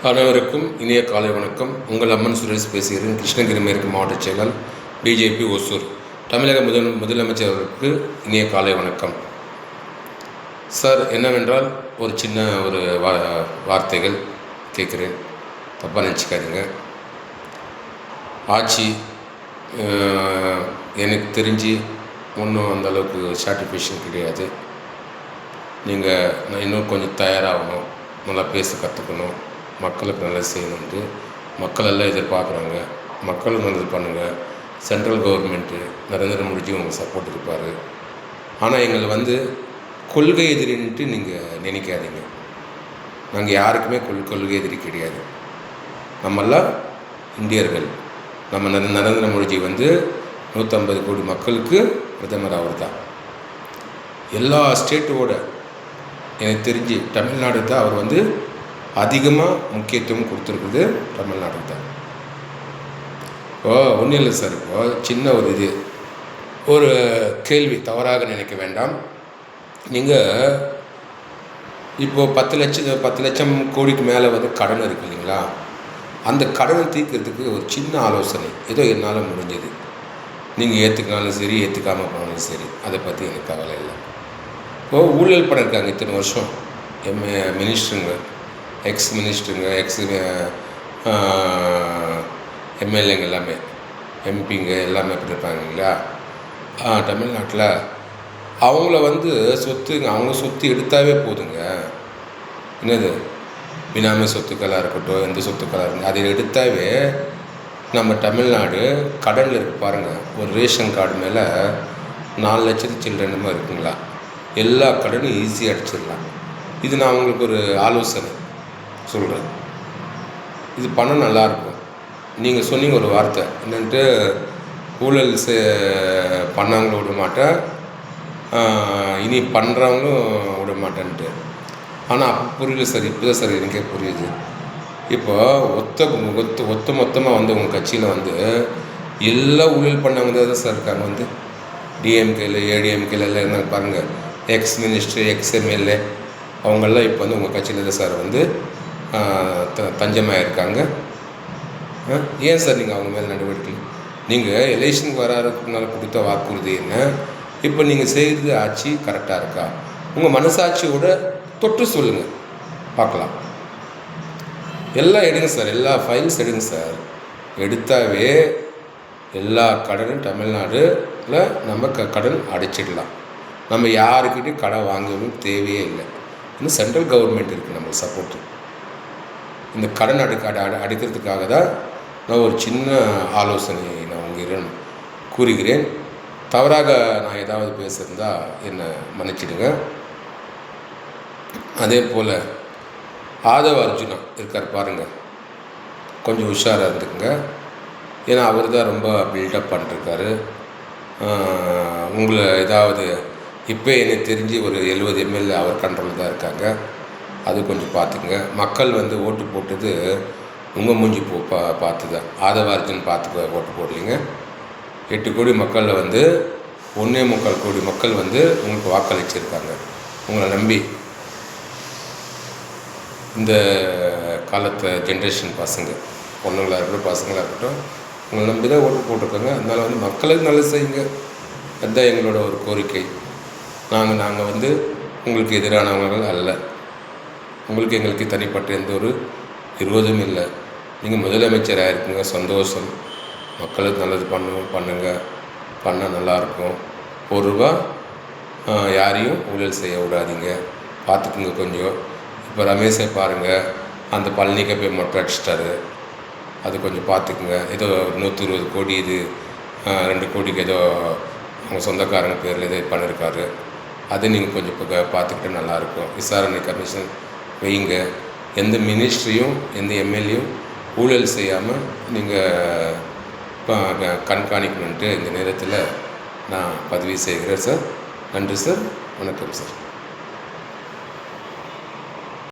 அனைவருக்கும் இனிய காலை வணக்கம். உங்கள் அம்மன் சுரேஷ் பேசுகிறேன். கிருஷ்ணகிரி மேற்கு மாவட்ட செயலர், பிஜேபி ஒசூர். தமிழக முதலமைச்சர் அவர்களுக்கு இனிய காலை வணக்கம் சார். என்னவென்றால் ஒரு சின்ன வார்த்தைகள் கேட்குறேன், தப்பாக நினச்சிக்காதீங்க. ஆட்சி எனக்கு தெரிஞ்சு ஒன்றும் அந்தளவுக்கு சாட்டிஸ்ஃபேக்ஷன் கிடையாது. நான் இன்னும் கொஞ்சம் தயாராகணும், நல்லா பேச கற்றுக்கணும், மக்களுக்கு நல்லா செய்யணுன்ட்டு மக்கள் எல்லாம் எதிர்பார்க்குறாங்க. மக்களும் நல்லது பண்ணுங்கள். சென்ட்ரல் கவர்மெண்ட்டு நரேந்திர மோடிஜி உங்களுக்கு சப்போர்ட் இருப்பார். ஆனால் எங்களை கொள்கை எதிரின்ட்டு நீங்கள் நினைக்காதீங்க. நாங்கள் யாருக்குமே கொள்கை எதிரி கிடையாது. நம்மெல்லாம் இந்தியர்கள். நம்ம நரேந்திர மோடிஜி 150 கோடி மக்களுக்கு பிரதமர் அவர் தான். எல்லா ஸ்டேட்டோட எனக்கு தெரிஞ்சு தமிழ்நாடு தான் அவர் அதிகமாக முக்கியத்துவம் கொடுத்துருக்குது. தமிழ்நாடு தான். ஒன்றும் இல்லை சார். சின்ன ஒரு கேள்வி, தவறாக நினைக்க வேண்டாம். நீங்கள் இப்போது 10 லட்சம் கோடிக்கு மேலே கடன் இருக்குது இல்லைங்களா? அந்த கடனை தீர்க்கிறதுக்கு ஒரு சின்ன ஆலோசனை ஏதோ என்னால் முடிஞ்சது. நீங்கள் ஏற்றுக்கினாலும் சரி, ஏற்றுக்காமல் போனாலும் சரி, அதை பற்றி எனக்கு கவலை இல்லை. ஊழல் பண்ணியிருக்காங்க இத்தனை வருஷம் மினிஸ்டருங்க, எக்ஸ் மினிஸ்டருங்க, எம்எல்ஏங்க, எல்லாமே எம்பிங்க எல்லாமே இருப்பாங்க இல்லையா தமிழ்நாட்டில். அவங்கள அவங்க சொத்து எடுத்தாவே போதுங்க. என்னது பினாமி சொத்துக்களாக இருக்கட்டும், எந்த சொத்துக்களாக இருக்கட்டும், அதை எடுத்தாவே நம்ம தமிழ்நாடு கடனில் இருக்கு பாருங்கள். ஒரு ரேஷன் கார்டு மேலே 4 லட்சத்து சில்லறைமா இருக்குங்களா? எல்லா கடனும் ஈஸியாக அடிச்சிடலாம். இது நான் உங்களுக்கு ஒரு ஆலோசனை சொல்கிறேன். இது பணம் நல்லாயிருக்கும். நீங்கள் சொன்னீங்க ஒரு வார்த்தை என்னன்ட்டு, ஊழல் பண்ணவங்களும் விட மாட்டேன், இனி பண்ணுறவங்களும் விட மாட்டேன்ட்டு. ஆனால் அப்போ புரியல சார். இப்போ தான் சார் எனக்கே புரியுது. இப்போ மொத்தமாக உங்கள் கட்சியில் எல்லா ஊழல் பண்ணவங்க தான் சார் இருக்காங்க. டிஎம்கேல, ஏடிஎம்கேல எல்லாம் இருந்தாங்க பாருங்கள். எக்ஸ் மினிஸ்டர், எக்ஸ் எம்எல்ஏ, அவங்கெல்லாம் இப்போ உங்கள் கட்சியில் தான் சார் தஞ்சமாக இருக்காங்க. ஏன் சார் நீங்கள் அவங்க மேலே நடவடிக்கை? நீங்கள் எலெக்ஷனுக்கு வராதுனால கொடுத்த வாக்குறுதி என்ன? இப்போ நீங்கள் செய்கிறது ஆட்சி கரெக்டாக இருக்கா? உங்கள் மனசாட்சியோட தொட்டு சொல்லுங்கள், பார்க்கலாம். எல்லாம் எடுங்க சார், எல்லா ஃபைல்ஸ் எடுங்க சார். எடுத்தாவே எல்லா கடனும் தமிழ்நாடுல நம்ம கடன் அடைச்சிடலாம். நம்ம யாருக்கிட்டையும் கடன் வாங்கவும் தேவையே இல்லை. இன்னும் சென்ட்ரல் கவர்மெண்ட் இருக்குது நம்மளுக்கு சப்போர்ட்டு. இந்த கடன் அடைக்கிறதுக்காக தான் நான் ஒரு சின்ன ஆலோசனை நான் உங்களிடம் கூறுகிறேன். தவறாக நான் ஏதாவது பேசியிருந்தா என்னை மன்னிச்சிடுங்க. அதே போல் ஆதவ அர்ஜுனா இருக்கார் பாருங்கள், கொஞ்சம் உஷாராக இருந்துக்குங்க. ஏன்னா அவர் தான் ரொம்ப பில்டப் பண்ணிருக்காரு. உங்களை ஏதாவது இப்போ எனக்கு தெரிஞ்சு ஒரு 70 எம்எல்ஏ அவர் கண்ட்ரோலில் தான் இருக்காங்க. அது கொஞ்சம் பார்த்துக்குங்க. மக்கள் ஓட்டு போட்டது உங்கள் மூஞ்சி பார்த்து தான். ஆதவ அர்ஜுன் பார்த்து ஓட்டு போடலிங்க. 8 கோடி மக்களில் 1.25 கோடி மக்கள் உங்களுக்கு வாக்களிச்சிருக்காங்க. உங்களை நம்பி இந்த காலத்தை ஜென்ரேஷன் பசங்க, பொண்ணுங்களாக இருக்கட்டும், பசங்களாக இருக்கட்டும், உங்களை நம்பி தான் ஓட்டு போட்டிருக்காங்க. அதனால் மக்களுக்கு நல்லது செய்யுங்க. அதுதான் எங்களோட ஒரு கோரிக்கை. நாங்கள் உங்களுக்கு எதிரானவர்கள் அல்ல. எங்களுக்கு தனிப்பட்ட எந்த ஒரு விரோதமும் இல்லை. நீங்கள் முதலமைச்சராக இருக்குங்க, சந்தோஷம். மக்களுக்கு நல்லது பண்ணால் நல்லாயிருக்கும். ₹1 யாரையும் ஊழல் செய்ய விடாதீங்க, பார்த்துக்குங்க கொஞ்சம். இப்போ ரமேஷை பாருங்கள், அந்த பழனிக்கு போய் மொட்டை அடிச்சிட்டாரு. அது கொஞ்சம் பார்த்துக்குங்க. ஏதோ 120 கோடி, இது 2 கோடிக்கு ஏதோ அவங்க சொந்தக்காரங்க பேரில் ஏதோ பண்ணியிருக்காரு. அதை நீங்கள் கொஞ்சம் இப்போ பார்த்துக்கிட்டு நல்லாயிருக்கும். விசாரணை கமிஷன் வைங்க. எந்த மினிஸ்ட்ரியும் எந்த எம்எல்ஏயும் ஊழல் செய்யாமல் நீங்கள் கண்காணிக்கணுன்ட்டு இந்த நேரத்தில் நான் பதிவு செய்கிறேன் சார். நன்றி சார். வணக்கம் சார்.